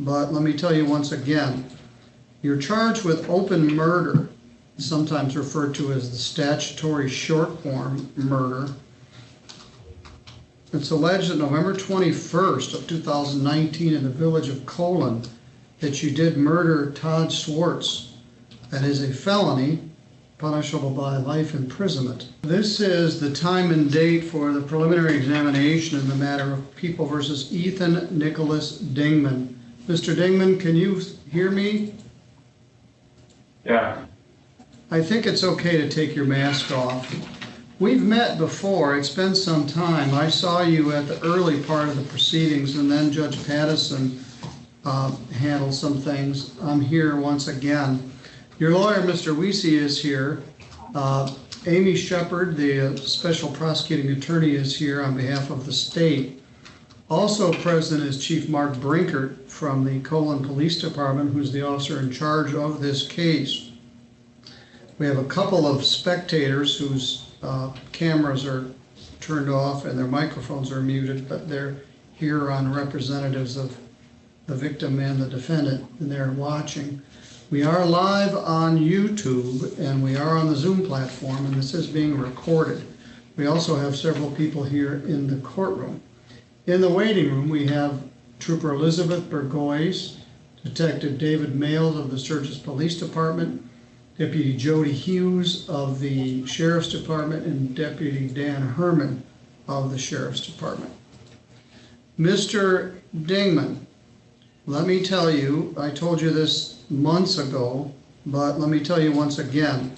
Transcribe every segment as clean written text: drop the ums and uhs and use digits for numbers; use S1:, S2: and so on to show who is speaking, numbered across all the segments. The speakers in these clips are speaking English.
S1: but let me tell you once again, you're charged with open murder, sometimes referred to as the statutory short form murder. It's alleged that November 21st of 2019 in the village of Colon that you did murder Todd Swartz. That is a felony punishable by life imprisonment. This is the time and date for the preliminary examination in the matter of People versus Ethan Nicholas Dingman. Mr. Dingman, can you hear me?
S2: Yeah.
S1: I think it's okay to take your mask off. We've met before. It's been some time. I saw you at the early part of the proceedings, and then Judge Pattison handled some things. I'm here once again. Your lawyer, Mr. Weesey, is here. Amy Shepard, the special prosecuting attorney, is here on behalf of the state. Also present is Chief Mark Brinkert from the Colon Police Department, who's the officer in charge of this case. We have a couple of spectators whose cameras are turned off and their microphones are muted, but they're here on representatives of the victim and the defendant, and they're watching. We are live on YouTube and we are on the Zoom platform, and this is being recorded. We also have several people here in the courtroom. In the waiting room, we have Trooper Elizabeth Burgoyes, Detective David Males of the Sturgis Police Department, Deputy Jody Hughes of the Sheriff's Department, and Deputy Dan Herman of the Sheriff's Department. Mr. Dingman, let me tell you, I told you this months ago, but let me tell you once again,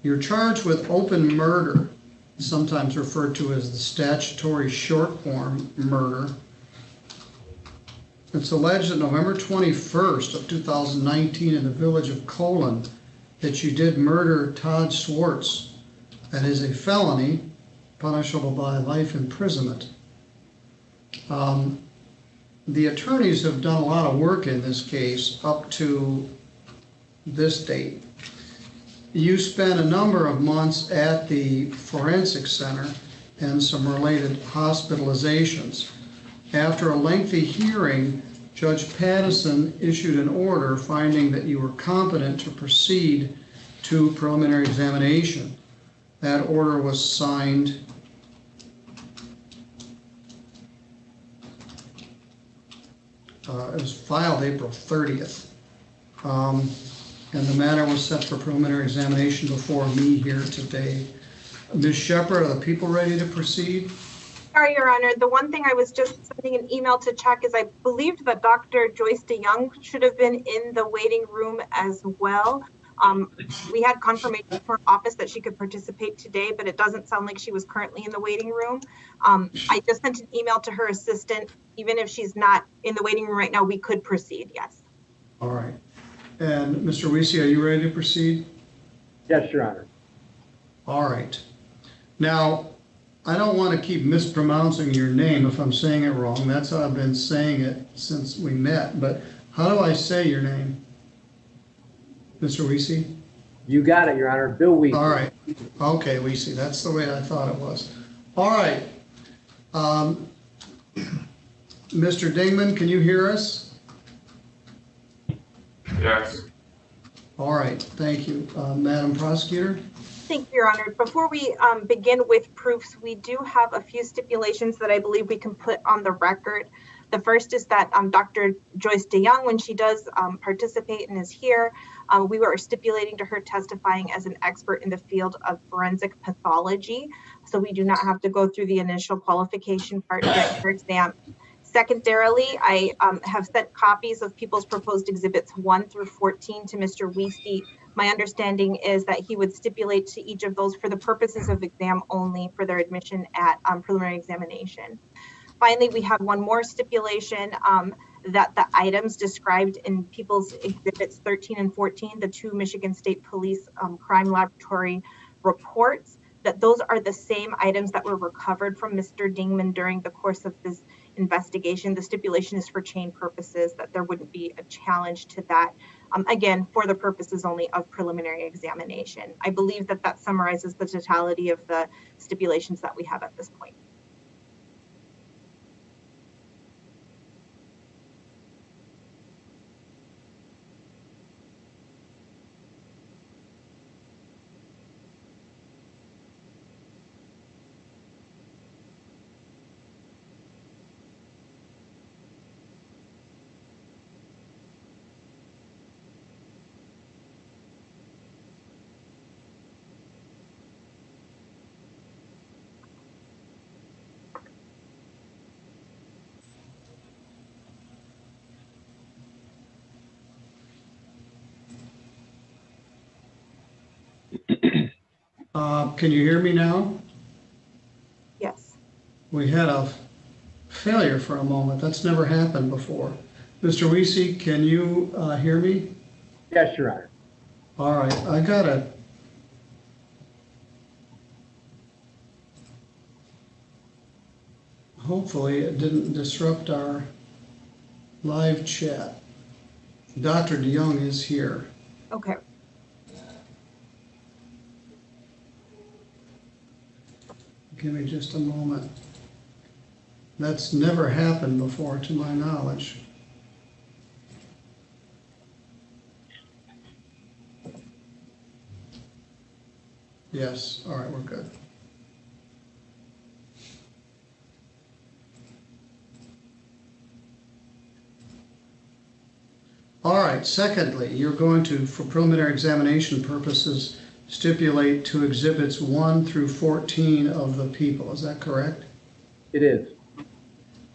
S1: you're charged with open murder, sometimes referred to as the statutory short form murder. It's alleged that November 21st of 2019 in the village of Colon that you did murder Todd Swartz. That is a felony punishable by life imprisonment. The attorneys have done a lot of work in this case up to this date. You spent a number of months at the forensic center and some related hospitalizations. After a lengthy hearing, Judge Pattison issued an order finding that you were competent to proceed to preliminary examination. That order was signed it was filed April 30th. And the matter was set for preliminary examination before me here today. Ms. Shepard, are the people ready to proceed?
S3: Sorry, Your Honor. The one thing I was just sending an email to check is I believed that Dr. Joyce DeYoung should have been in the waiting room as well. We had confirmation from her office that she could participate today, but it doesn't sound like she was currently in the waiting room. I just sent an email to her assistant. Even if she's not in the waiting room right now, we could proceed, yes.
S1: All right. And Mr. Weesey, are you ready to proceed?
S4: Yes, Your Honor.
S1: All right. Now, I don't want to keep mispronouncing your name if I'm saying it wrong. That's how I've been saying it since we met. But how do I say your name, Mr. Weesey?
S4: You got it, Your Honor. Bill Weesey.
S1: All right. Okay, Weesey. That's the way I thought it was. All right. Mr. Dingman, can you hear us?
S2: Yes.
S1: All right. Thank you. Madam Prosecutor?
S3: Thank you, Your Honor. Before we begin with proofs, we do have a few stipulations that I believe we can put on the record. The first is that Dr. Joyce DeYoung, when she does participate and is here, we were stipulating to her testifying as an expert in the field of forensic pathology. So we do not have to go through the initial qualification part of her exam. Secondarily, I have sent copies of People's Proposed Exhibits 1 through 14 to Mr. Weesey. My understanding is that he would stipulate to each of those for the purposes of exam only for their admission at preliminary examination. Finally, we have one more stipulation that the items described in People's Exhibits 13 and 14, the two Michigan State Police Crime Laboratory reports, that those are the same items that were recovered from Mr. Dingman during the course of this investigation. The stipulation is for chain purposes, that there wouldn't be a challenge to that. Again, for the purposes only of preliminary examination. I believe that that summarizes the totality of the stipulations that we have at this point.
S1: Can you hear me now?
S3: Yes.
S1: We had a failure for a moment. That's never happened before. Mr. Weesey, can you hear me?
S4: Yes, Your Honor.
S1: All right, I gotta. Hopefully it didn't disrupt our live chat. Dr. DeYoung is here.
S3: Okay.
S1: Give me just a moment. That's never happened before, to my knowledge. Yes, all right, we're good. All right, secondly, you're going to, for preliminary examination purposes, stipulate to exhibits 1 through 14 of the people. Is that correct?
S4: It is.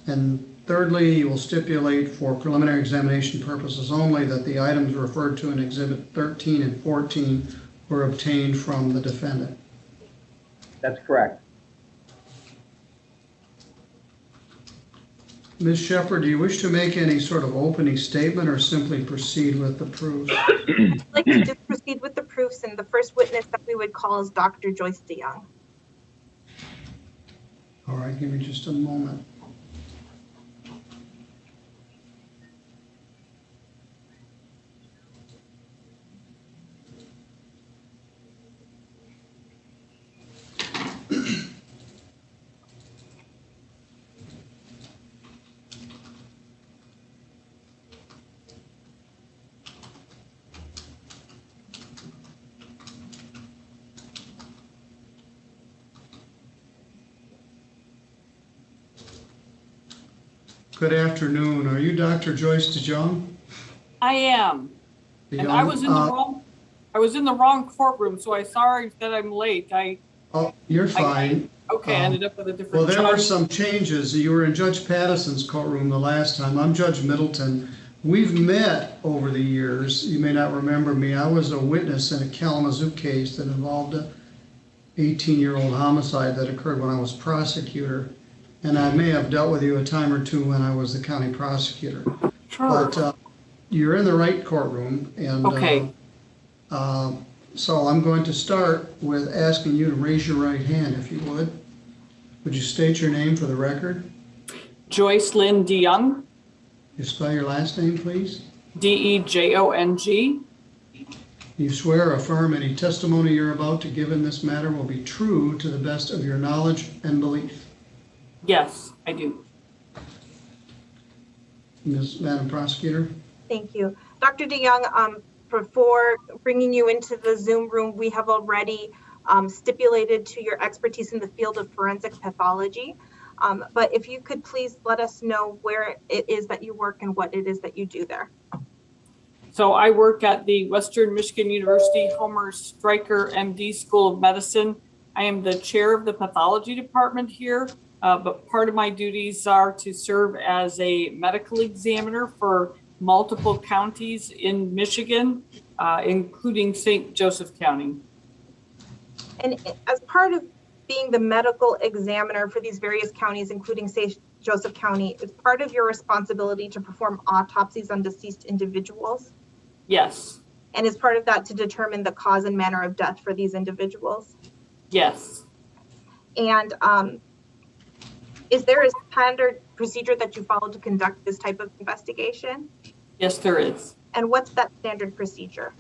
S1: And thirdly, you will stipulate for preliminary examination purposes only that the items referred to in exhibit 13 and 14 were obtained from the defendant.
S4: That's correct.
S1: Ms. Shepherd, do you wish to make any sort of opening statement or simply proceed with the proofs?
S3: I'd like to just proceed with the proofs, and the first witness that we would call is Dr. Joyce DeYoung.
S1: All right, give me just a moment. Good afternoon. Are you Dr. Joyce DeYoung?
S2: I am. And I was in the wrong courtroom, so I'm sorry that I'm late.
S1: Oh, you're fine.
S2: I ended up with a different
S1: Well, there are
S2: charge.
S1: some changes. You were in Judge Patterson's courtroom the last time. I'm Judge Middleton. We've met over the years. You may not remember me. I was a witness in a Kalamazoo case that involved a 18-year-old homicide that occurred when I was prosecutor. And I may have dealt with you a time or two when I was the county prosecutor.
S2: Sure.
S1: But you're in the right courtroom. And
S2: Okay.
S1: so I'm going to start with asking you to raise your right hand, if you would. Would you state your name for the record?
S2: Joyce Lynn DeYoung,
S1: You spell your last name, please.
S2: DeJong.
S1: You swear or affirm any testimony you're about to give in this matter will be true to the best of your knowledge and belief.
S2: Yes, I do.
S1: Madam Prosecutor?
S3: Thank you. Dr. DeYoung, before bringing you into the Zoom room, we have already stipulated to your expertise in the field of forensic pathology. But if you could please let us know where it is that you work and what it is that you do there.
S2: So I work at the Western Michigan University Homer Stryker MD School of Medicine. I am the chair of the pathology department here, but part of my duties are to serve as a medical examiner for multiple counties in Michigan, including St. Joseph County.
S3: And as part of being the medical examiner for these various counties, including St. Joseph County, it's part of your responsibility to perform autopsies on deceased individuals?
S2: Yes.
S3: And is part of that to determine the cause and manner of death for these individuals?
S2: Yes.
S3: And is there a standard procedure that you follow to conduct this type of investigation?
S2: Yes, there is.
S3: And what's that standard procedure?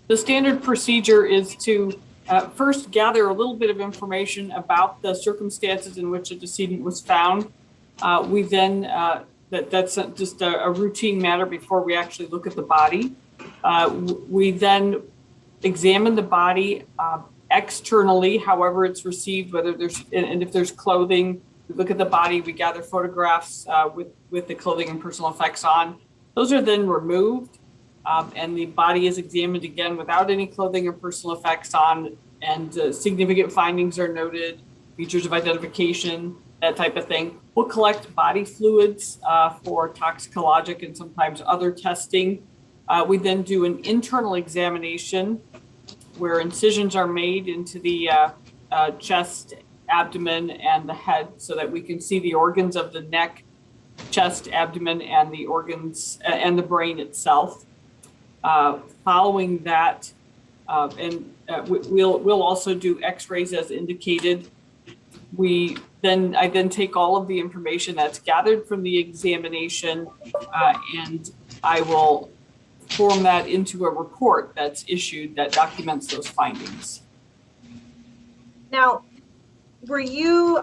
S2: The standard procedure is to first gather a little bit of information about the circumstances in which a decedent was found. We then, that's just a routine matter before we actually look at the body. We then examine the body externally, however it's received, whether there's, and if there's clothing, we look at the body, we gather photographs with the clothing and personal effects on. Those are then removed, and the body is examined again without any clothing or personal effects on, and significant findings are noted, features of identification, that type of thing. We'll collect body fluids for toxicologic and sometimes other testing. We then do an internal examination where incisions are made into the chest, abdomen, and the head so that we can see the organs of the neck, chest, abdomen, and the organs and the brain itself. Following that, we'll also do x-rays as indicated. I then take all of the information that's gathered from the examination and I will form that into a report that's issued that documents those findings.
S3: Now, were you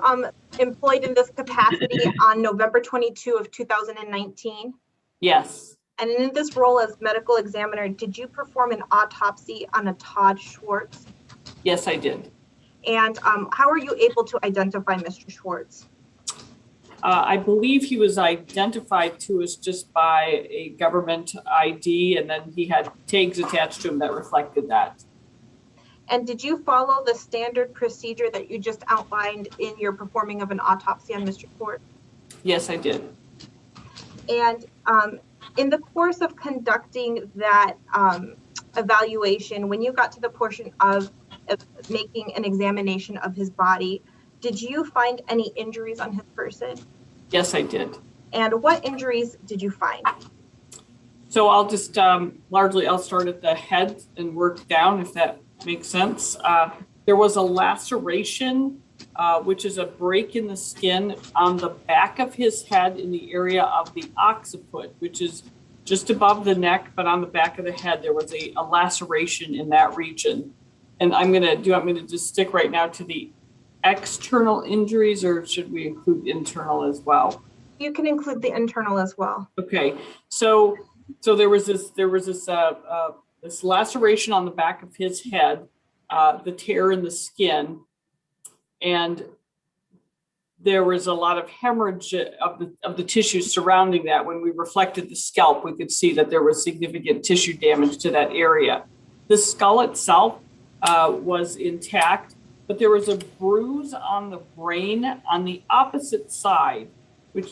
S3: employed in this capacity on November 22 of 2019?
S2: Yes.
S3: And in this role as medical examiner, did you perform an autopsy on a Todd Schwartz?
S2: Yes, I did.
S3: And how are you able to identify Mr. Schwartz?
S2: I believe he was identified to us just by a government ID, and then he had tags attached to him that reflected that.
S3: And did you follow the standard procedure that you just outlined in your performing of an autopsy on Mr. Schwartz?
S2: Yes, I did.
S3: And in the course of conducting that evaluation, when you got to the portion of making an examination of his body, did you find any injuries on his person?
S2: Yes, I did.
S3: And what injuries did you find?
S2: So I'll just largely, I'll start at the head and work down, if that makes sense. There was a laceration, which is a break in the skin on the back of his head in the area of the occiput, which is just above the neck, but on the back of the head, there was a laceration in that region. And do you want me to just stick right now to the external injuries, or should we include internal as well?
S3: You can include the internal as well.
S2: Okay, so there was this laceration on the back of his head, the tear in the skin, and there was a lot of hemorrhage of the tissue surrounding that. When we reflected the scalp, we could see that there was significant tissue damage to that area. The skull itself was intact, but there was a bruise on the brain on the opposite side,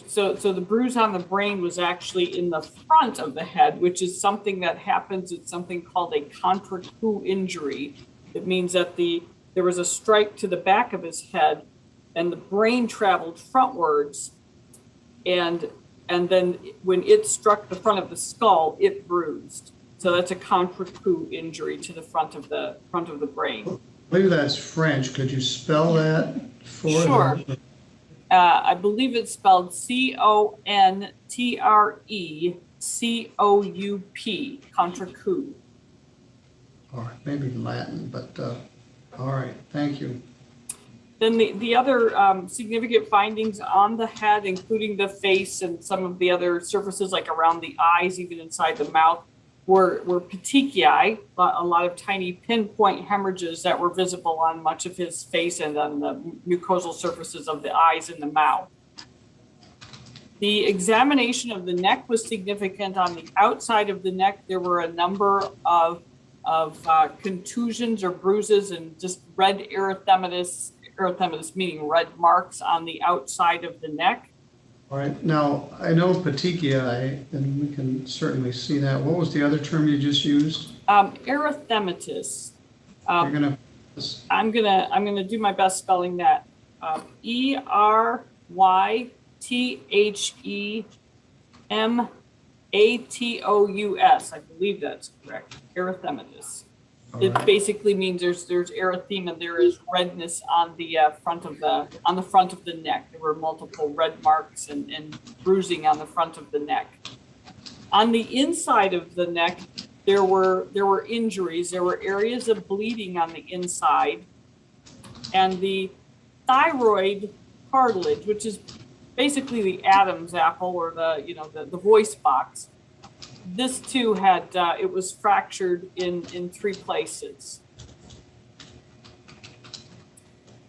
S2: so the bruise on the brain was actually in the front of the head, which is something that happens. It's something called a contre coup injury. It means that there was a strike to the back of his head and the brain traveled frontwards, and then when it struck the front of the skull, it bruised. So that's a contre coup injury to the front of the brain.
S1: I believe that's French. Could you spell that for
S2: Sure.
S1: them?
S2: I believe it's spelled C-O-N-T-R-E-C-O-U-P, contre coup.
S1: All right, maybe Latin, but all right, thank you.
S2: Then the other significant findings on the head, including the face and some of the other surfaces like around the eyes, even inside the mouth, were petechiae, a lot of tiny pinpoint hemorrhages that were visible on much of his face and on the mucosal surfaces of the eyes and the mouth. The examination of the neck was significant. On the outside of the neck, there were a number of contusions or bruises and just red erythematous meaning red marks on the outside of the neck.
S1: All right, now I know petechiae, and we can certainly see that. What was the other term you just used?
S2: Erythematous.
S1: You're gonna.
S2: I'm gonna do my best spelling that. E-R-Y-T-H-E-M-A-T-O-U-S. I believe that's correct. Erythematous. It basically means there's erythema. There is redness on the front of the neck. There were multiple red marks and bruising on the front of the neck. On the inside of the neck, there were injuries. There were areas of bleeding on the inside, and the thyroid cartilage, which is basically the Adam's apple or the voice box. This too had, it was fractured in 3 places.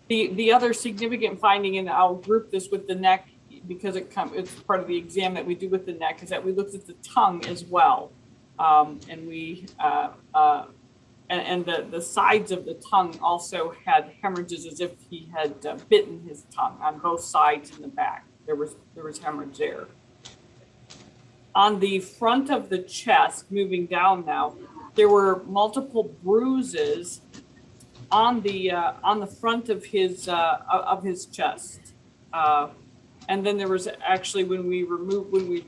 S2: The other significant finding, and I'll group this with the neck because it's part of the exam that we do with the neck, is that we looked at the tongue as well. And the sides of the tongue also had hemorrhages as if he had bitten his tongue on both sides in the back. There was hemorrhage there. On the front of the chest, moving down now, there were multiple bruises on the front of his chest. And then there was actually, when we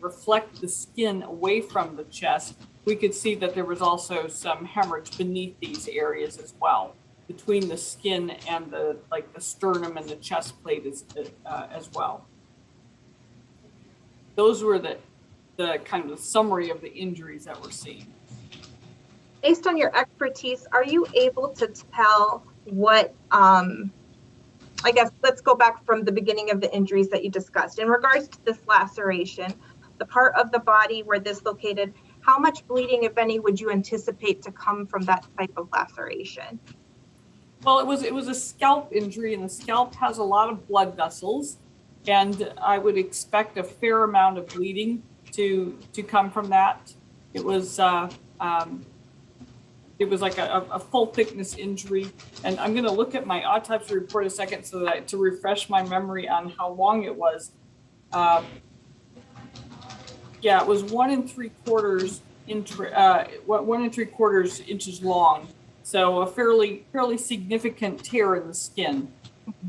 S2: reflect the skin away from the chest, we could see that there was also some hemorrhage beneath these areas as well, between the skin and the sternum and the chest plate as well. Those were the kind of summary of the injuries that we're seeing.
S3: Based on your expertise, are you able to tell what, I guess let's go back from the beginning of the injuries that you discussed. In regards to this laceration, the part of the body where this located, how much bleeding, if any, would you anticipate to come from that type of laceration?
S2: Well, it was a scalp injury, and the scalp has a lot of blood vessels, and I would expect a fair amount of bleeding to come from that. It was like a full thickness injury, and I'm going to look at my autopsy report a second so that to refresh my memory on how long it was. Yeah, it was 1 3/4 inches long, so a fairly significant tear in the skin,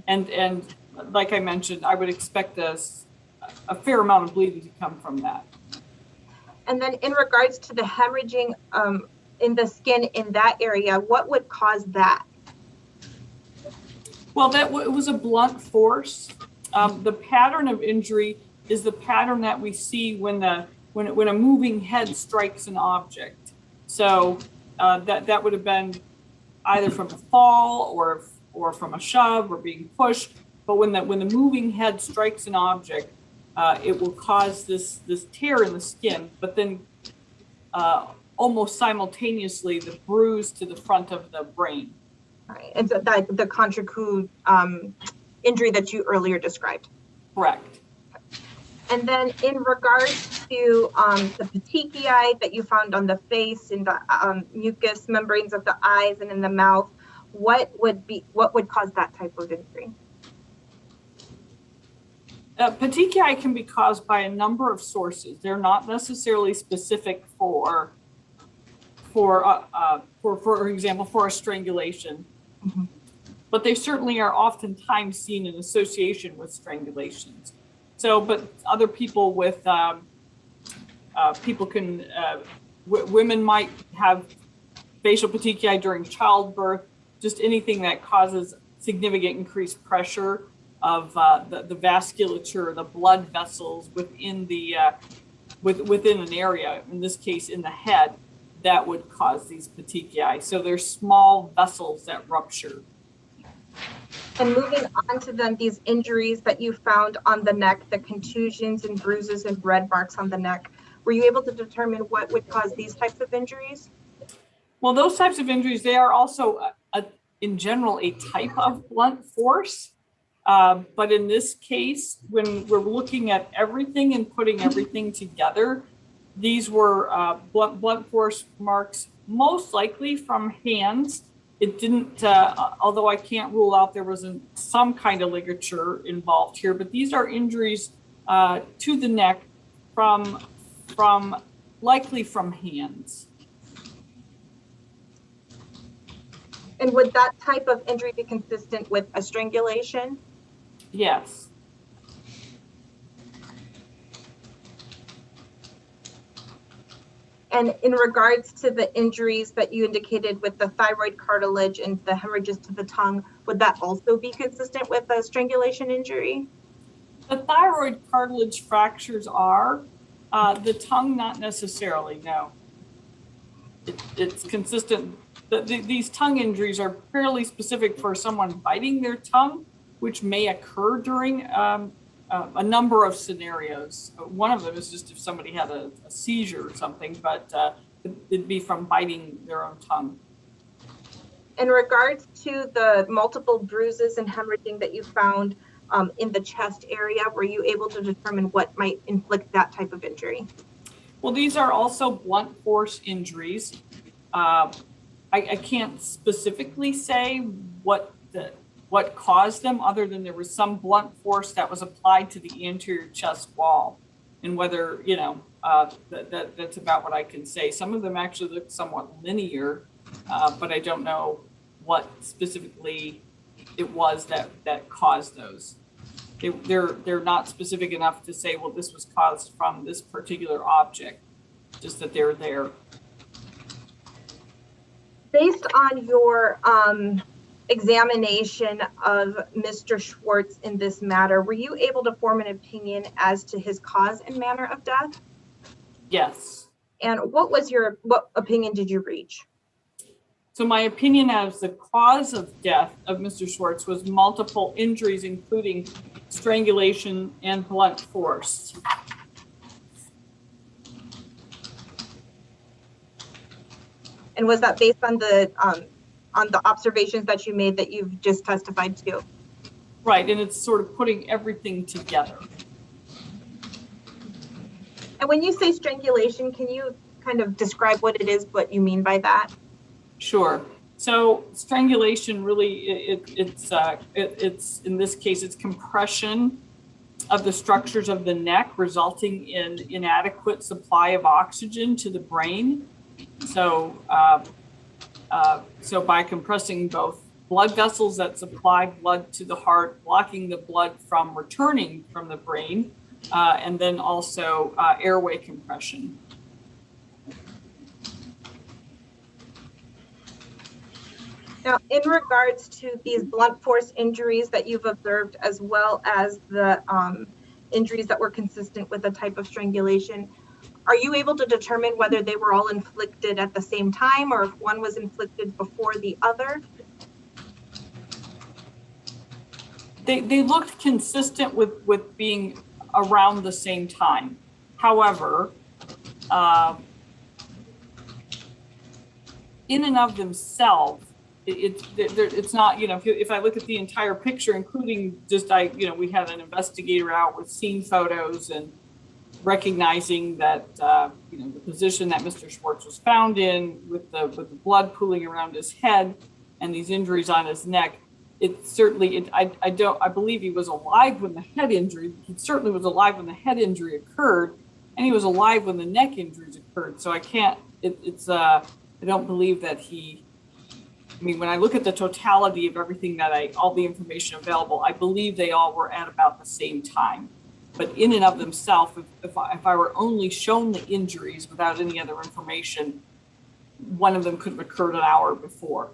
S2: and like I mentioned, I would expect a fair amount of bleeding to come from that.
S3: And then in regards to the hemorrhaging in the skin in that area, what would cause that?
S2: Well, it was a blunt force. The pattern of injury is the pattern that we see when a moving head strikes an object. So that would have been either from a fall or from a shove or being pushed. But when the moving head strikes an object, it will cause this tear in the skin. But then almost simultaneously, the bruise to the front of the brain.
S3: Right, and so the Contrecoup injury that you earlier described.
S2: Correct.
S3: And then in regards to the petechiae that you found on the face, in the mucous membranes of the eyes and in the mouth, what would cause that type of injury?
S2: Petechiae can be caused by a number of sources. They're not necessarily specific for example, for a strangulation, but they certainly are oftentimes seen in association with strangulations. So, but other people with women might have facial petechiae during childbirth, just anything that causes significant increased pressure of the vasculature, the blood vessels within within an area, in this case in the head, that would cause these petechiae. So they're small vessels that rupture.
S3: And moving on to then these injuries that you found on the neck, the contusions and bruises and red marks on the neck, were you able to determine what would cause these types of injuries?
S2: Well, those types of injuries, they are also in general a type of blunt force. But in this case, when we're looking at everything and putting everything together, these were blunt force marks, most likely from hands. It didn't, although I can't rule out there wasn't some kind of ligature involved here, but these are injuries to the neck likely from hands.
S3: And would that type of injury be consistent with a strangulation?
S2: Yes.
S3: And in regards to the injuries that you indicated with the thyroid cartilage and the hemorrhages to the tongue, would that also be consistent with a strangulation injury?
S2: The thyroid cartilage fractures are, the tongue not necessarily, no. It's consistent. These tongue injuries are fairly specific for someone biting their tongue, which may occur during a number of scenarios. One of them is just if somebody had a seizure or something, but it'd be from biting their own tongue.
S3: In regards to the multiple bruises and hemorrhaging that you found in the chest area, were you able to determine what might inflict that type of injury?
S2: Well, these are also blunt force injuries. I can't specifically say what caused them, other than there was some blunt force that was applied to the anterior chest wall, and whether, that's about what I can say. Some of them actually look somewhat linear, but I don't know what specifically it was that caused those. They're not specific enough to say, well, this was caused from this particular object, just that they're there.
S3: Based on your examination of Mr. Schwartz in this matter, were you able to form an opinion as to his cause and manner of death?
S2: Yes.
S3: And what opinion did you reach?
S2: So my opinion as the cause of death of Mr. Schwartz was multiple injuries, including strangulation and blunt force.
S3: And was that based on the observations that you made that you've just testified to?
S2: Right, and it's sort of putting everything together.
S3: And when you say strangulation, can you kind of describe what it is, what you mean by that?
S2: Sure. So strangulation really, it's in this case, it's compression of the structures of the neck, resulting in inadequate supply of oxygen to the brain. So, so by compressing both blood vessels that supply blood to the heart, blocking the blood from returning from the brain, and then also airway compression.
S3: Now, in regards to these blunt force injuries that you've observed, as well as the injuries that were consistent with a type of strangulation, are you able to determine whether they were all inflicted at the same time or if one was inflicted before the other?
S2: They looked consistent with being around the same time. However, in and of themselves, it's not, you know, if I look at the entire picture, including just, we had an investigator out with scene photos and recognizing that, the position that Mr. Schwartz was found in with the blood pooling around his head and these injuries on his neck, it certainly, I believe he was alive when the head injury, he certainly was alive when the head injury occurred, and he was alive when the neck injuries occurred. So I can't, I don't believe that when I look at the totality of everything all the information available, I believe they all were at about the same time. But in and of themselves, if I were only shown the injuries without any other information, one of them could have occurred an hour before,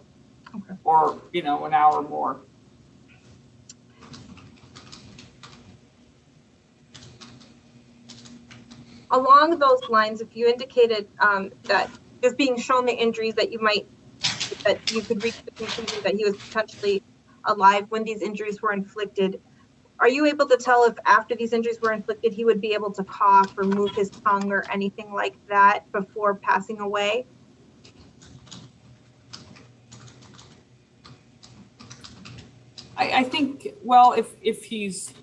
S2: okay, or, an hour more.
S3: Along those lines, if you indicated that just being shown the injuries that you could reach the conclusion that he was potentially alive when these injuries were inflicted, are you able to tell if after these injuries were inflicted, he would be able to cough or move his tongue or anything like that before passing away?
S2: I think, well, if he's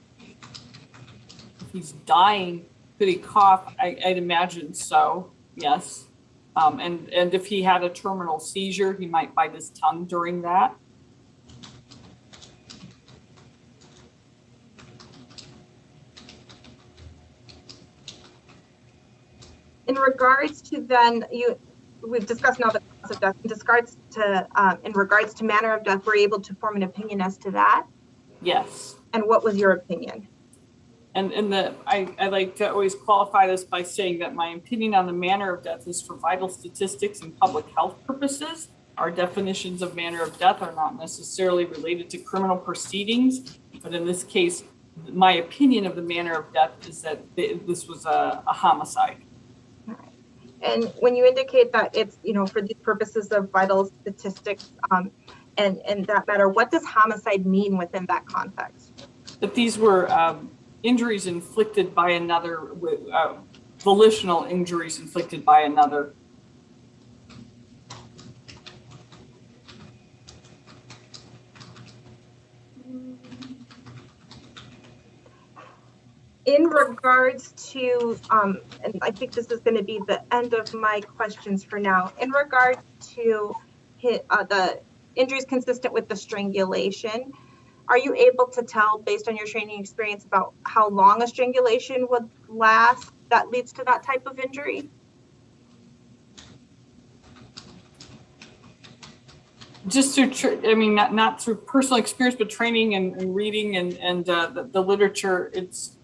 S2: dying, could he cough? I'd imagine so, yes. And if he had a terminal seizure, he might bite his tongue during that.
S3: In regards to then, we've discussed now the cause of death. In regards to manner of death, we're able to form an opinion as to that?
S2: Yes.
S3: And what was your opinion?
S2: And I like to always qualify this by saying that my opinion on the manner of death is for vital statistics and public health purposes. Our definitions of manner of death are not necessarily related to criminal proceedings, but in this case, my opinion of the manner of death is that this was a homicide.
S3: And when you indicate that it's, for the purposes of vital statistics and that matter, what does homicide mean within that context?
S2: That these were injuries inflicted by another, volitional injuries inflicted by another.
S3: In regards to, and I think this is going to be the end of my questions for now, in regards to the injuries consistent with the strangulation, are you able to tell, based on your training experience, about how long a strangulation would last that leads to that type of injury?
S2: Just through, not through personal experience, but training and reading and the literature, it's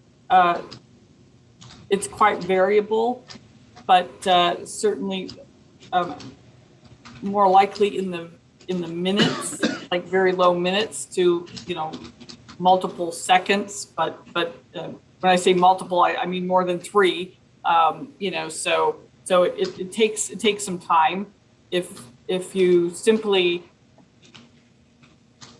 S2: quite variable, but certainly more likely in the minutes, like very low minutes to, multiple seconds. But when I say multiple, I mean more than 3. So it takes some time. If you simply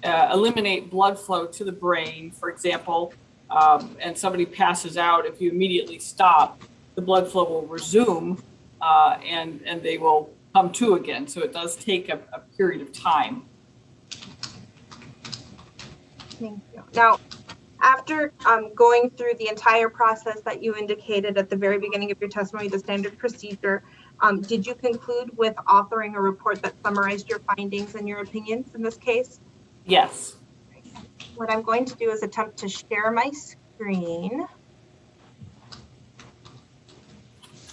S2: eliminate blood flow to the brain, for example, and somebody passes out, if you immediately stop, the blood flow will resume and they will come to again. So it does take a period of time.
S3: Thank you. Now, after going through the entire process that you indicated at the very beginning of your testimony, the standard procedure, did you conclude with authoring a report that summarized your findings and your opinions in this case?
S2: Yes.
S3: What I'm going to do is attempt to share my screen.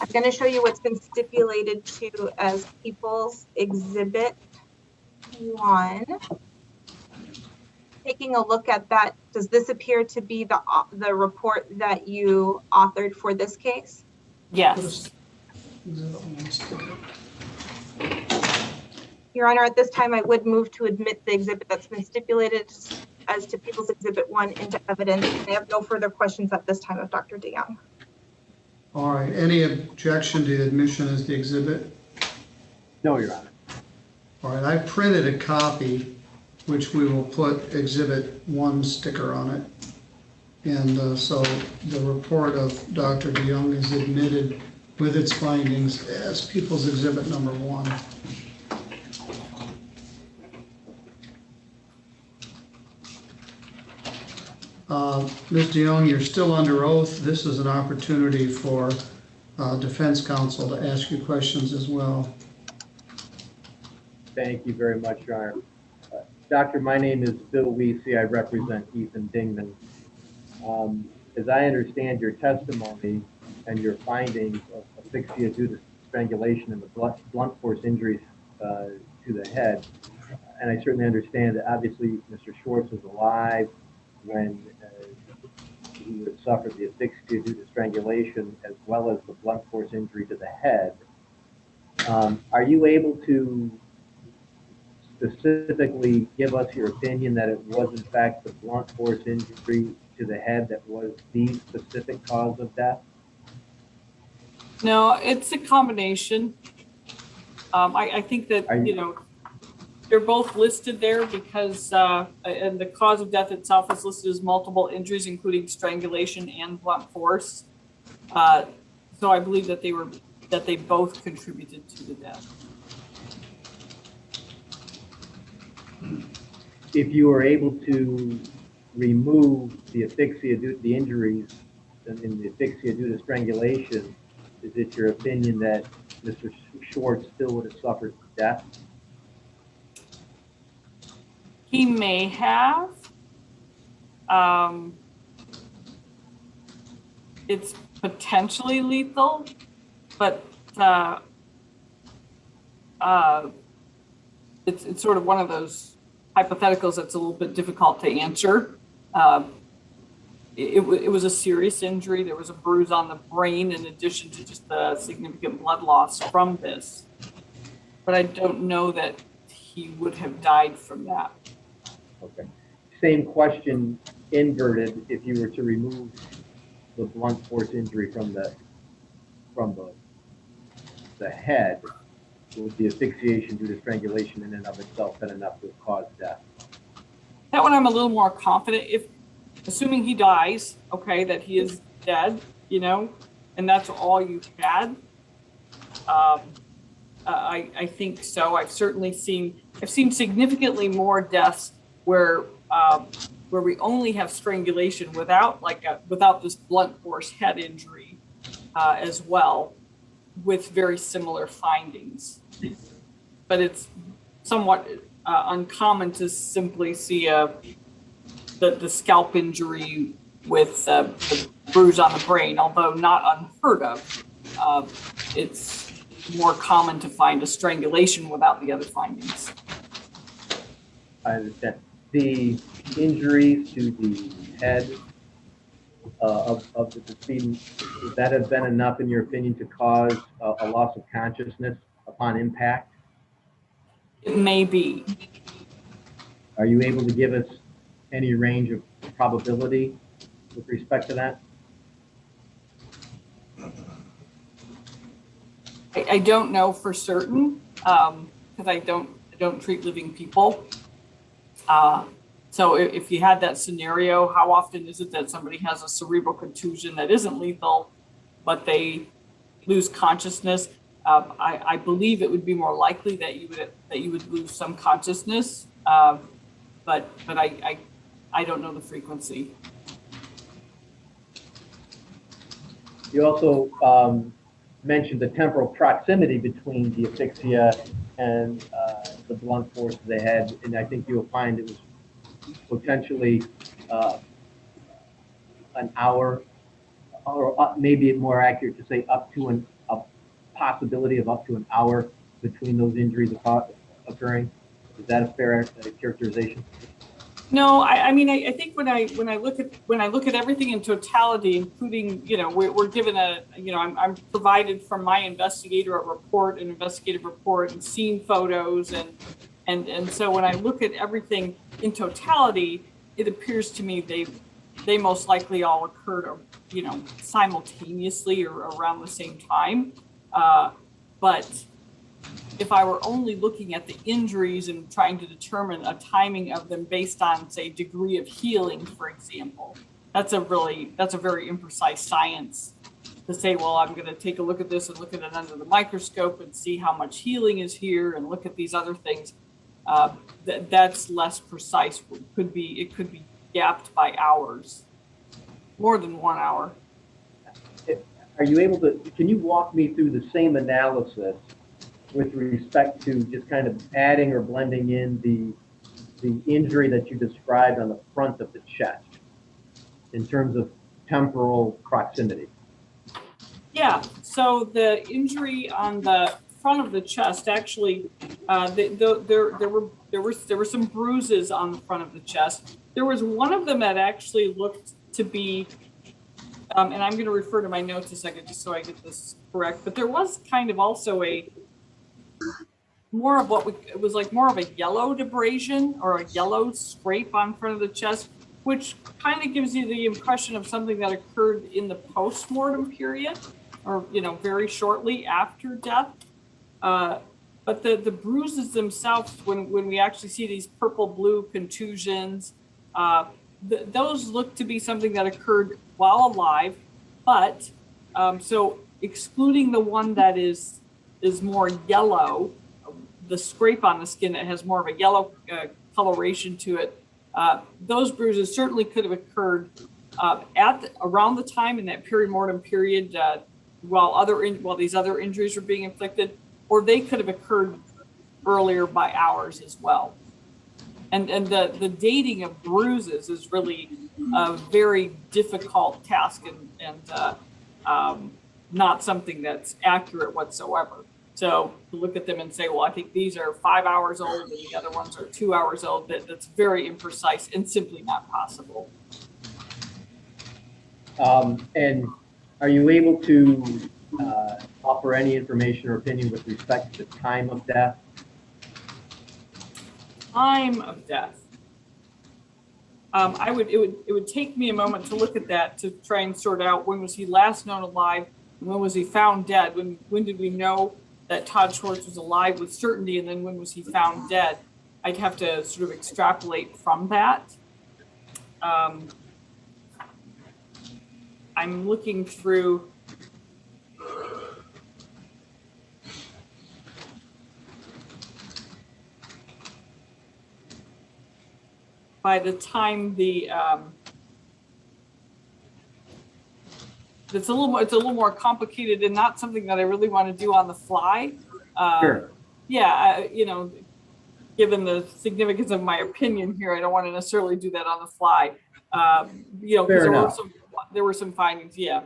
S3: I'm going to show you what's been stipulated to as People's Exhibit 1. Taking a look at that, does this appear to be the report that you authored for this case?
S2: Yes.
S3: Your Honor, at this time, I would move to admit the exhibit that's been stipulated as to People's Exhibit 1 into evidence. I have no further questions at this time of Dr. DeYoung.
S1: All right, any objection to admission as the exhibit?
S4: No, Your Honor.
S1: All right, I printed a copy, which we will put Exhibit 1 sticker on it. And so the report of Dr. DeYoung is admitted with its findings as People's Exhibit number 1. Ms. DeYoung, you're still under oath. This is an opportunity for defense counsel to ask you questions as well.
S4: Thank you very much, Your Honor. Doctor, my name is Bill Weesey. I represent Ethan Dingman. As I understand your testimony and your findings of asphyxia due to strangulation and the blunt force injuries to the head, and I certainly understand that obviously Mr. Schwartz was alive when he would suffer the asphyxia due to strangulation as well as the blunt force injury to the head. Are you able to specifically give us your opinion that it was in fact the blunt force injury to the head that was the specific cause of death?
S2: No, it's a combination. I think that, they're both listed there because, and the cause of death itself is listed as multiple injuries, including strangulation and blunt force. So I believe that they both contributed to the death.
S4: If you were able to remove the asphyxia due to the injuries in the asphyxia due to strangulation, is it your opinion that Mr. Schwartz still would have suffered death?
S2: He may have. It's potentially lethal, but it's sort of one of those hypotheticals that's a little bit difficult to answer. It was a serious injury. There was a bruise on the brain in addition to just the significant blood loss from this. But I don't know that he would have died from that.
S4: Okay. Same question inverted. If you were to remove the blunt force injury from the head, would the asphyxiation due to strangulation in and of itself been enough to cause death?
S2: That one I'm a little more confident. If assuming he dies, okay, that he is dead, and that's all you had. I think so. I've seen significantly more deaths where we only have strangulation without this blunt force head injury as well, with very similar findings. But it's somewhat uncommon to simply see the scalp injury with bruise on the brain, although not unheard of. It's more common to find a strangulation without the other findings.
S4: I understand. The injuries to the head of the decedent, would that have been enough, in your opinion, to cause a loss of consciousness upon impact?
S2: It may be.
S4: Are you able to give us any range of probability with respect to that?
S2: I don't know for certain because I don't treat living people. So if you had that scenario, how often is it that somebody has a cerebral contusion that isn't lethal, but they lose consciousness? I believe it would be more likely that you would lose some consciousness, but I don't know the frequency.
S4: You also mentioned the temporal proximity between the asphyxia and the blunt force of the head, and I think you'll find it was potentially an hour, or maybe more accurate to say up to a possibility of up to an hour between those injuries occurring. Is that a fair characterization?
S2: No, I mean I think when I look at everything in totality, including we're given I'm provided from my investigator an investigative report and scene photos and so when I look at everything in totality, it appears to me they most likely all occurred simultaneously or around the same time, but if I were only looking at the injuries and trying to determine a timing of them based on, say, degree of healing, for example, that's a very imprecise science to say, well, I'm going to take a look at this and look at it under the microscope and see how much healing is here and look at these other things. That's less precise. It could be gapped by hours, more than 1 hour.
S4: Are you able to, can you walk me through the same analysis with respect to just kind of adding or blending in the injury that you described on the front of the chest in terms of temporal proximity?
S2: Yeah, so the injury on the front of the chest, actually, there were some bruises on the front of the chest. There was one of them that actually looked to be, and I'm going to refer to my notes a second just so I get this correct, but there was kind of also it was like more of a yellow abrasion or a yellow scrape on front of the chest, which kind of gives you the impression of something that occurred in the post-mortem period or, very shortly after death. But the bruises themselves, when we actually see these purple-blue contusions, those look to be something that occurred while alive. But so excluding the one that is more yellow, the scrape on the skin that has more of a yellow coloration to it, those bruises certainly could have occurred around the time in that perimortem period while these other injuries were being inflicted, or they could have occurred earlier by hours as well. And the dating of bruises is really a very difficult task and not something that's accurate whatsoever. So to look at them and say, well, I think these are 5 hours old and the other ones are 2 hours old, that's very imprecise and simply not possible.
S4: And are you able to offer any information or opinion with respect to the time of death?
S2: Time of death. It would take me a moment to look at that to try and sort out when was he last known alive, and when was he found dead, when did we know that Todd Schwartz was alive with certainty, and then when was he found dead? I'd have to sort of extrapolate from that. I'm looking through. By the time it's a little more complicated and not something that I really want to do on the fly.
S4: Sure.
S2: Yeah, given the significance of my opinion here, I don't want to necessarily do that on the fly.
S4: Fair enough.
S2: there were some findings, yeah.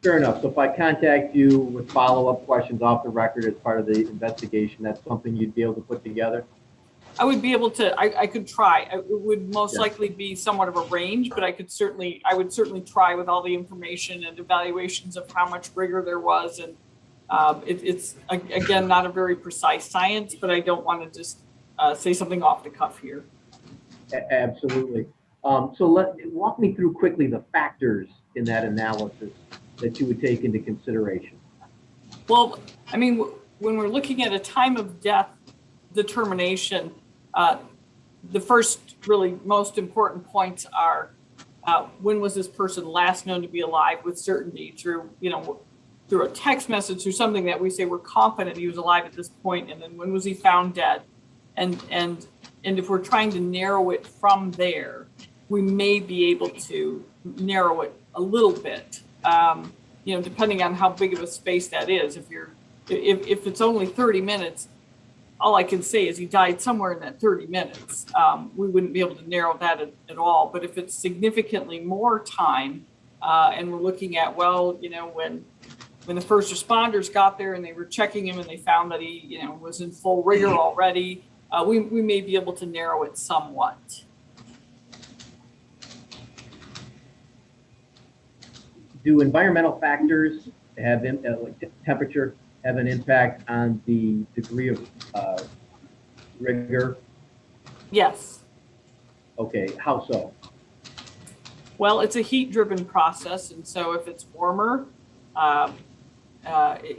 S4: Fair enough. So if I contact you with follow-up questions off the record as part of the investigation, that's something you'd be able to put together?
S2: I would be able to, I could try. It would most
S4: Yeah.
S2: likely be somewhat of a range, but I would certainly try with all the information and evaluations of how much rigor there was. And it's, again, not a very precise science, but I don't want to just say something off the cuff here.
S4: Absolutely. So walk me through quickly the factors in that analysis that you would take into consideration.
S2: Well, I mean, when we're looking at a time of death determination, the first really most important points are when was this person last known to be alive with certainty through a text message, through something that we say we're confident he was alive at this point, and then when was he found dead? And if we're trying to narrow it from there, we may be able to narrow it a little bit, depending on how big of a space that is. If it's only 30 minutes, all I can say is he died somewhere in that 30 minutes. We wouldn't be able to narrow that at all. But if it's significantly more time, and we're looking at, when the first responders got there and they were checking him and they found that he, was in full rigor already, we may be able to narrow it somewhat.
S4: Do environmental factors have, like temperature, have an impact on the degree of rigor?
S2: Yes.
S4: Okay, how so?
S2: Well, it's a heat-driven process, and so if it's warmer, the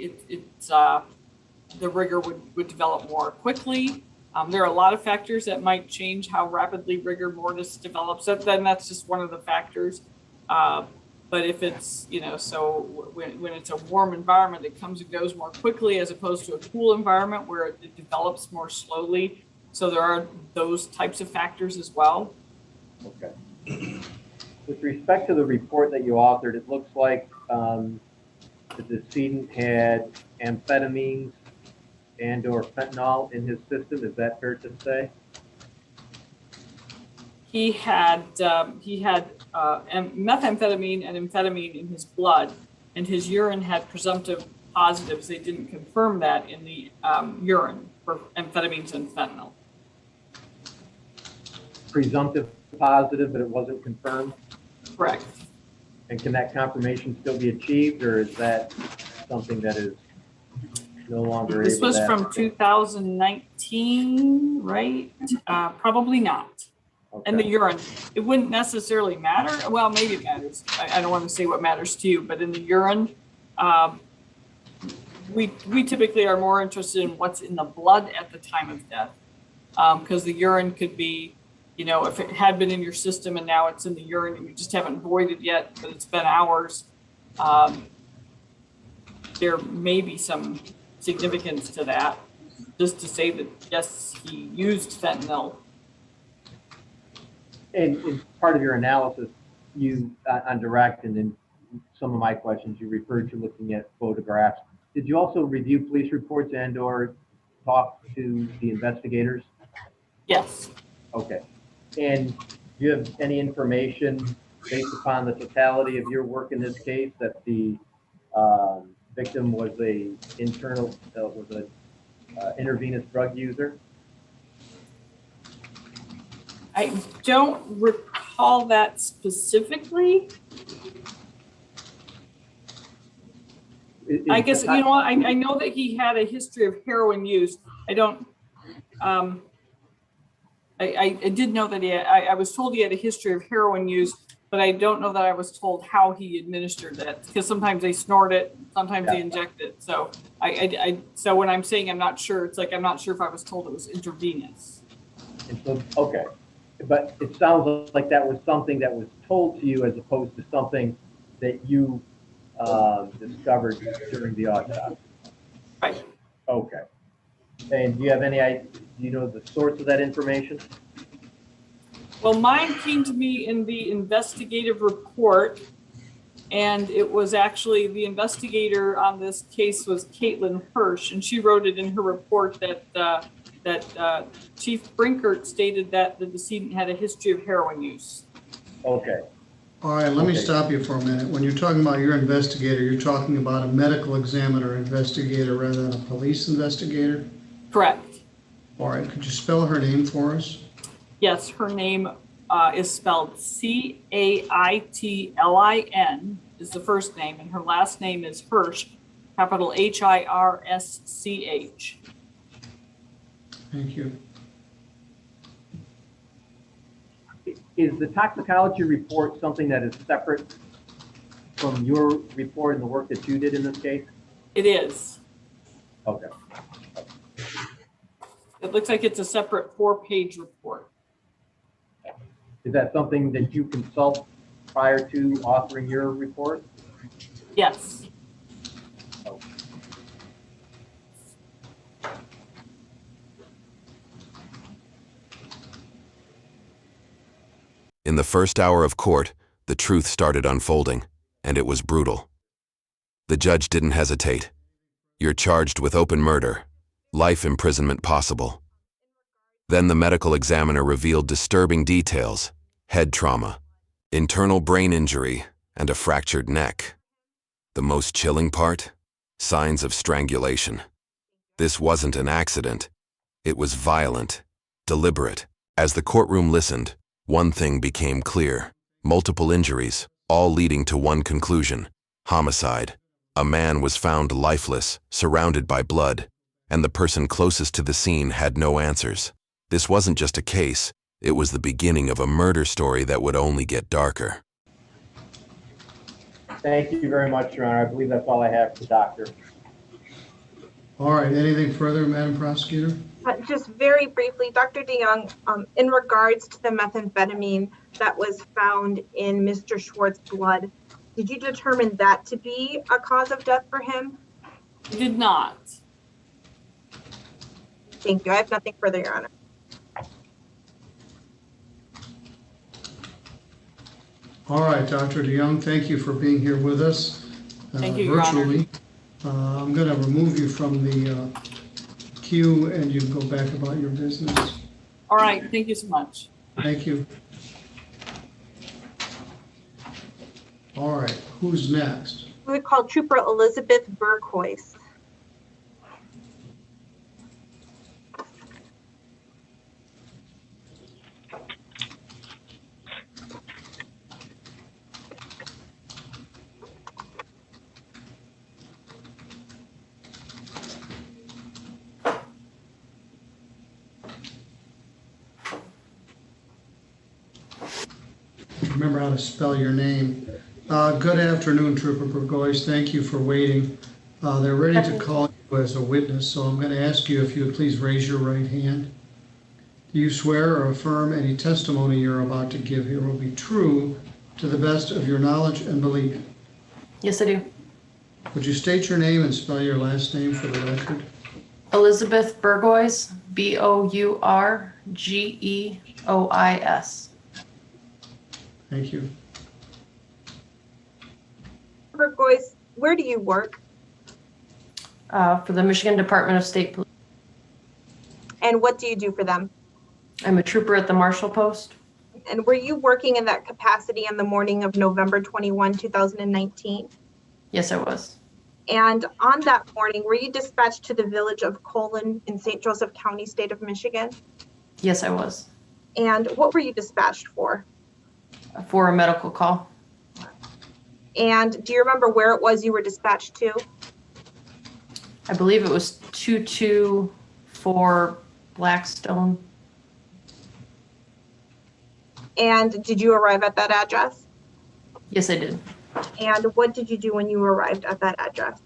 S2: rigor would develop more quickly. There are a lot of factors that might change how rapidly rigor mortis develops. Then that's just one of the factors. But if it's, so when it's a warm environment, it comes and goes more quickly as opposed to a cool environment where it develops more slowly. So there are those types of factors as well.
S4: Okay. With respect to the report that you authored, it looks like the decedent had amphetamines and/or fentanyl in his system. Is that fair to say?
S2: He had methamphetamine and amphetamine in his blood, and his urine had presumptive positives. They didn't confirm that in the urine for amphetamines and fentanyl.
S4: Presumptive positive, but it wasn't confirmed?
S2: Correct.
S4: And can that confirmation still be achieved, or is that something that is no longer
S2: This
S4: able
S2: was
S4: to
S2: from 2019, right? Probably not.
S4: Okay.
S2: And the urine, it wouldn't necessarily matter. Well, maybe it matters. I don't want to say what matters to you, but in the urine, we typically are more interested in what's in the blood at the time of death, because the urine could be, if it had been in your system and now it's in the urine and you just haven't voided yet, but it's been hours, there may be some significance to that, just to say that, yes, he used fentanyl.
S4: And in part of your analysis, you on direct and in some of my questions, you referred to looking at photographs. Did you also review police reports and/or talk to the investigators?
S2: Yes.
S4: Okay. And do you have any information based upon the totality of your work in this case that the victim was intravenous drug user?
S2: I don't recall that specifically. I guess, I know that he had a history of heroin use. I don't, I did know that I was told he had a history of heroin use, but I don't know that I was told how he administered that, because sometimes they snort it, sometimes they inject it. So so when I'm saying I'm not sure, it's like, I'm not sure if I was told it was intravenous.
S4: Okay. But it sounds like that was something that was told to you as opposed to something that you discovered during the autopsy.
S2: Right.
S4: Okay. And do you have do you know the source of that information?
S2: Well, mine came to me in the investigative report, and it was actually the investigator on this case was Caitlin Hirsch, and she wrote it in her report that Chief Brinkert stated that the decedent had a history of heroin use.
S4: Okay.
S1: All right, let me
S4: Okay.
S1: stop you for a minute. When you're talking about your investigator, you're talking about a medical examiner investigator rather than a police investigator?
S2: Correct.
S1: All right, could you spell her name for us?
S2: Yes, her name is spelled Caitlin is the first name, and her last name is Hirsch, capital Hirsch.
S1: Thank you.
S4: Is the toxicology report something that is separate from your report and the work that you did in this case?
S2: It is.
S4: Okay.
S2: It looks like it's a separate 4-page report.
S4: Is that something that you consult prior to authoring your report?
S2: Yes.
S4: Okay.
S5: In the first hour of court, the truth started unfolding, and it was brutal. The judge didn't hesitate. You're charged with open murder, life imprisonment possible. Then the medical examiner revealed disturbing details: head trauma, internal brain injury, and a fractured neck. The most chilling part? Signs of strangulation. This wasn't an accident. It was violent, deliberate. As the courtroom listened, one thing became clear: multiple injuries, all leading to one conclusion: homicide. A man was found lifeless, surrounded by blood, and the person closest to the scene had no answers. This wasn't just a case, it was the beginning of a murder story that would only get darker.
S4: Thank you very much, Your Honor. I believe that's all I have for the doctor.
S1: All right, anything further, Madam Prosecutor?
S3: Just very briefly, Dr. DeYoung, in regards to the methamphetamine that was found in Mr. Schwartz's blood, did you determine that to be a cause of death for him?
S2: I did not.
S3: Thank you. I have nothing further, Your Honor.
S1: All right, Dr. DeYoung, thank you for being here with us
S2: Thank you, Your Honor.
S1: virtually. I'm going to remove you from the queue, and you can go back about your business.
S2: All right, thank you so much.
S1: Thank you. All right, who's next?
S3: We would call Trooper Elizabeth Burkhois.
S1: Remember how to spell your name. Good afternoon, Trooper Burgoyes. Thank you for waiting. They're ready to call you as a witness, so I'm going to ask you if you would please raise your right hand. Do you swear or affirm any testimony you're about to give here will be true to the best of your knowledge and belief?
S6: Yes, I do.
S1: Would you state your name and spell your last name for the record?
S6: Elizabeth Burgoyes, Bourgeois.
S1: Thank you.
S3: Burkhois, where do you work?
S6: For the Michigan Department of State Police.
S3: And what do you do for them?
S6: I'm a trooper at the Marshal Post.
S3: And were you working in that capacity on the morning of November 21, 2019?
S6: Yes, I was.
S3: And on that morning, were you dispatched to the village of Colon in St. Joseph County, state of Michigan?
S6: Yes, I was.
S3: And what were you dispatched for?
S6: For a medical call.
S3: And do you remember where it was you were dispatched to?
S6: I believe it was 224 Blackstone.
S3: And did you arrive at that address?
S6: Yes, I did.
S3: And what did you do when you arrived at that address?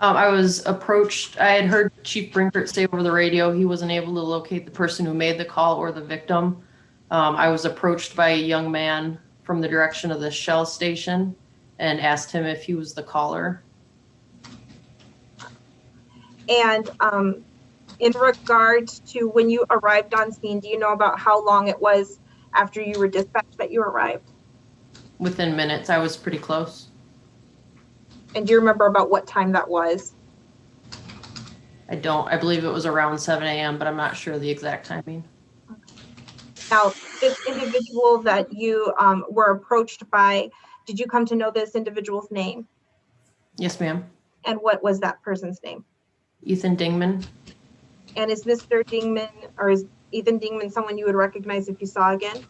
S6: I was approached. I had heard Chief Brinkert say over the radio he wasn't able to locate the person who made the call or the victim. I was approached by a young man from the direction of the Shell station and asked him if he was the caller.
S3: And in regards to when you arrived on scene, do you know about how long it was after you were dispatched that you arrived?
S6: Within minutes, I was pretty close.
S3: And do you remember about what time that was?
S6: I don't. I believe it was around 7 a.m., but I'm not sure the exact timing.
S3: Now, this individual that you were approached by, did you come to know this individual's name?
S6: Yes, ma'am.
S3: And what was that person's name?
S6: Ethan Dingman.
S3: And is Mr. Dingman, or is Ethan Dingman someone you would recognize if you saw again?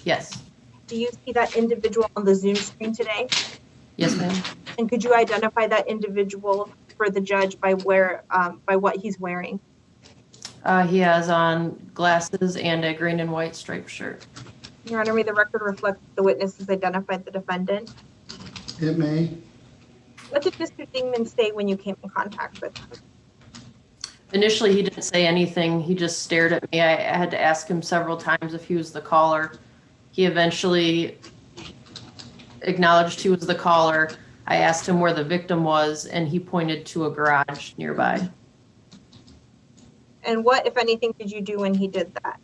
S6: Yes.
S3: Do you see that individual on the Zoom screen today?
S6: Yes, ma'am.
S3: And could you identify that individual for the judge by by what he's wearing?
S6: He has on glasses and a green and white striped shirt.
S3: Your Honor, may the record reflect the witness has identified the defendant?
S1: It may.
S3: What did Mr. Dingman say when you came in contact with him?
S6: Initially, he didn't say anything. He just stared at me. I had to ask him several times if he was the caller. He eventually acknowledged he was the caller. I asked him where the victim was, and he pointed to a garage nearby.
S3: And what, if anything, did you do when he did that?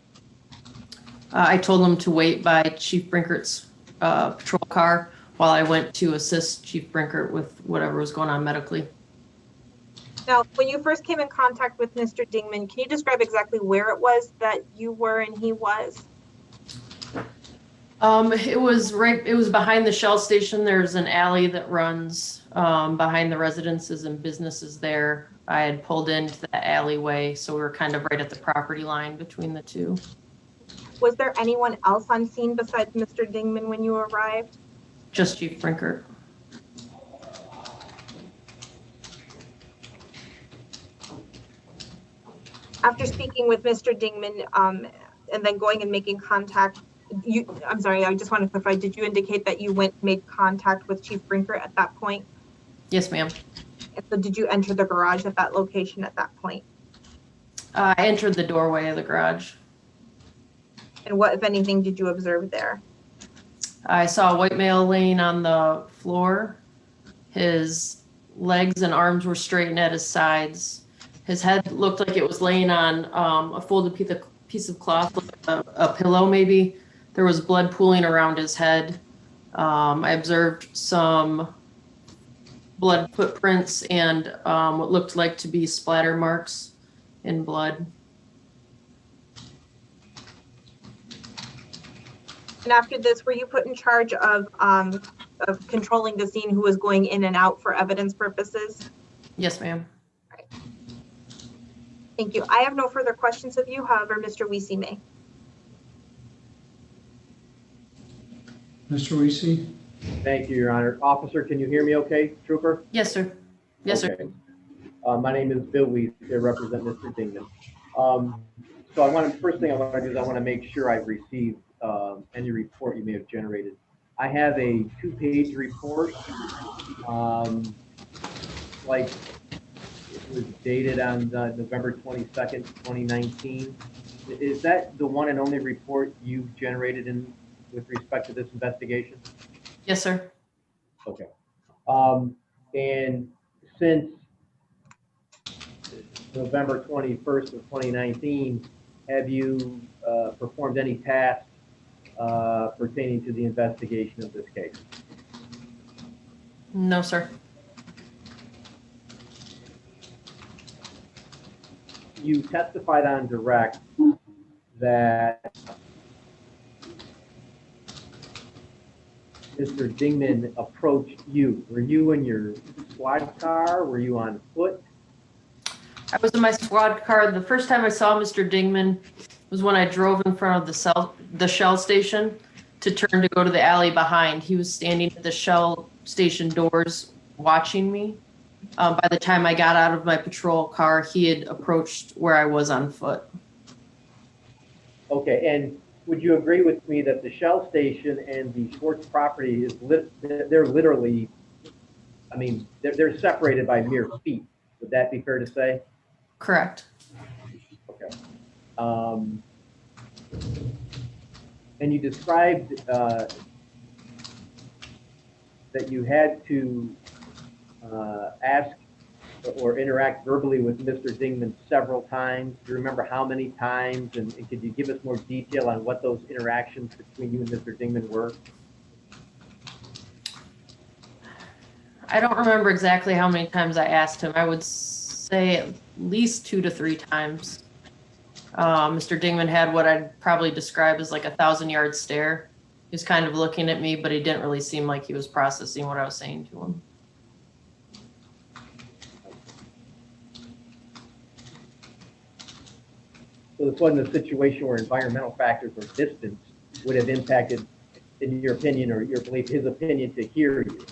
S6: I told him to wait by Chief Brinkert's patrol car while I went to assist Chief Brinkert with whatever was going on medically.
S3: Now, when you first came in contact with Mr. Dingman, can you describe exactly where it was that you were and he was?
S6: It was behind the Shell station. There's an alley that runs behind the residences and businesses there. I had pulled into the alleyway, so we were kind of right at the property line between the two.
S3: Was there anyone else on scene besides Mr. Dingman when you arrived?
S6: Just Chief Brinkert.
S3: After speaking with Mr. Dingman and then going and making contact, I'm sorry, I just want to clarify, did you indicate that you made contact with Chief Brinkert at that point?
S6: Yes, ma'am.
S3: And so did you enter the garage at that location at that point?
S6: I entered the doorway of the garage.
S3: And what, if anything, did you observe there?
S6: I saw a white male laying on the floor. His legs and arms were straightened at his sides. His head looked like it was laying on a folded piece of cloth, like a pillow maybe. There was blood pooling around his head. I observed some blood footprints and what looked like to be splatter marks in blood.
S3: And after this, were you put in charge of controlling the scene, who was going in and out for evidence purposes?
S6: Yes, ma'am.
S3: Right. Thank you. I have no further questions of you. However, Mr. Weesey may.
S1: Mr. Weesey?
S4: Thank you, Your Honor. Officer, can you hear me okay, Trooper?
S6: Yes, sir. Yes,
S4: Okay.
S6: sir.
S4: My name is Bill Weiss. I represent Mr. Dingman. So first thing I want to do is I want to make sure I've received any report you may have generated. I have a 2-page report, like it was dated on November 22nd, 2019. Is that the one and only report you've generated with respect to this investigation?
S6: Yes, sir.
S4: Okay. And since November 21st of 2019, have you performed any tasks pertaining to the investigation of this case?
S6: No, sir.
S4: You testified on direct that Mr. Dingman approached you. Were you in your squad car? Were you on foot?
S6: I was in my squad car. The first time I saw Mr. Dingman was when I drove in front of the Shell station to turn to go to the alley behind. He was standing at the Shell station doors watching me. By the time I got out of my patrol car, he had approached where I was on foot.
S4: Okay, and would you agree with me that the Shell station and the Schwartz property they're literally, I mean, they're separated by mere feet. Would that be fair to say?
S6: Correct.
S4: Okay. And you described that you had to ask or interact verbally with Mr. Dingman several times. Do you remember how many times? And could you give us more detail on what those interactions between you and Mr. Dingman were?
S6: I don't remember exactly how many times I asked him. I would say at least 2 to 3 times. Mr. Dingman had what I'd probably describe as like a 1,000-yard stare. He was kind of looking at me, but he didn't really seem like he was processing what I was saying to him.
S4: So this wasn't a situation where environmental factors or distance would have impacted, in your opinion or your belief, his opinion to hear you?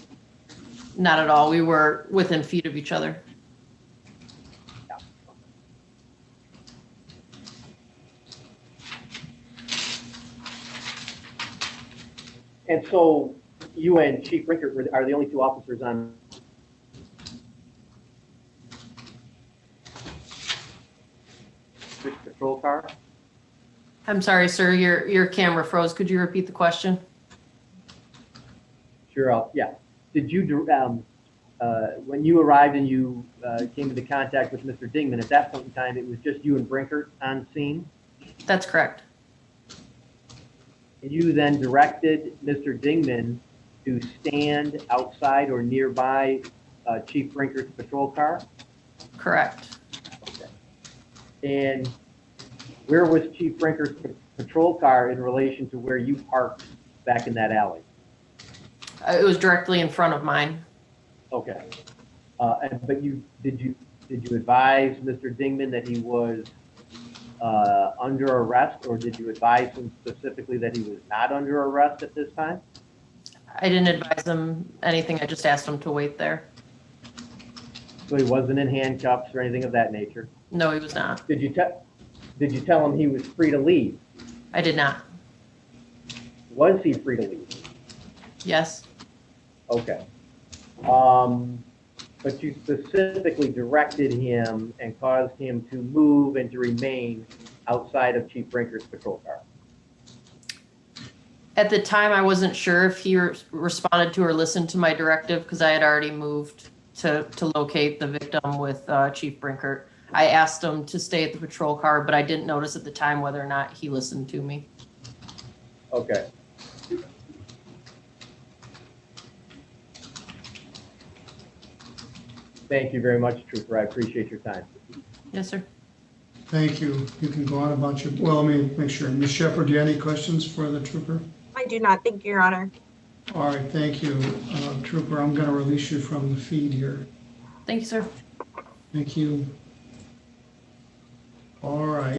S6: Not at all. We were within feet of each other.
S4: And so you and Chief Brinkert are the only two officers on this patrol car?
S6: I'm sorry, sir. Your camera froze. Could you repeat the question?
S4: Sure, yeah. Did you, when you arrived and you came into contact with Mr. Dingman, at that point in time, it was just you and Brinkert on scene?
S6: That's correct.
S4: And you then directed Mr. Dingman to stand outside or nearby Chief Brinkert's patrol car?
S6: Correct.
S4: Okay. And where was Chief Brinkert's patrol car in relation to where you parked back in that alley?
S6: It was directly in front of mine.
S4: Okay. But did you advise Mr. Dingman that he was under arrest, or did you advise him specifically that he was not under arrest at this time?
S6: I didn't advise him anything. I just asked him to wait there.
S4: So he wasn't in handcuffs or anything of that nature?
S6: No, he was not.
S4: Did you tell him he was free to leave?
S6: I did not.
S4: Was he free to leave?
S6: Yes.
S4: Okay. But you specifically directed him and caused him to move and to remain outside of Chief Brinkert's patrol car.
S6: At the time, I wasn't sure if he responded to or listened to my directive because I had already moved to locate the victim with Chief Brinkert. I asked him to stay at the patrol car, but I didn't notice at the time whether or not he listened to me.
S4: Okay. Thank you very much, Trooper. I appreciate your time.
S6: Yes, sir.
S1: Thank you. You can go on about your, well, let me make sure. Ms. Shepherd, do you have any questions for the trooper?
S3: I do not. Thank you, Your Honor.
S1: All right, thank you. Trooper, I'm going to release you from the feed here.
S6: Thank you, sir.
S1: Thank you.